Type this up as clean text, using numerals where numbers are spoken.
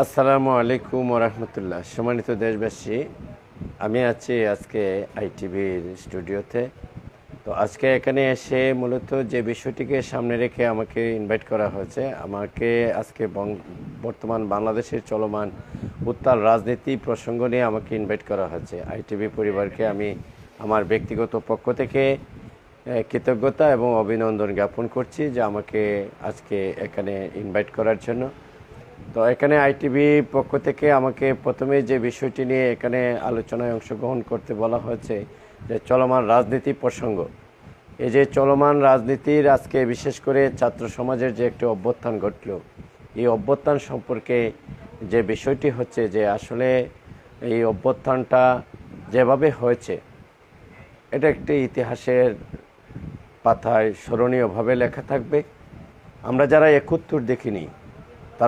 আসসালামু আলাইকুম ওরহমতুল্লাহ। সম্মানিত দেশবাসী, আমি আছি আজকে আইটিভির স্টুডিওতে। তো আজকে এখানে এসে মূলত যে বিষয়টিকে সামনে রেখে আমাকে ইনভাইট করা হয়েছে, আমাকে আজকে বর্তমান বাংলাদেশের চলমান উত্তাল রাজনীতি প্রসঙ্গ নিয়ে আমাকে ইনভাইট করা হয়েছে। আইটিভি পরিবারকে আমি আমার ব্যক্তিগত পক্ষ থেকে কৃতজ্ঞতা এবং অভিনন্দন জ্ঞাপন করছি যে আমাকে আজকে এখানে ইনভাইট করার জন্য। তো এখানে আইটিভি পক্ষ থেকে আমাকে প্রথমে যে বিষয়টি নিয়ে এখানে আলোচনায় অংশগ্রহণ করতে বলা হয়েছে যে চলমান রাজনীতি প্রসঙ্গ। এই যে চলমান রাজনীতির আজকে বিশেষ করে ছাত্র সমাজের যে একটি অভ্যুত্থান ঘটল, এই অভ্যুত্থান সম্পর্কে যে বিষয়টি হচ্ছে যে আসলে এই অভ্যুত্থানটা যেভাবে হয়েছে এটা একটি ইতিহাসের পাতায় স্মরণীয়ভাবে লেখা থাকবে। আমরা যারা ৭১ দেখিনি,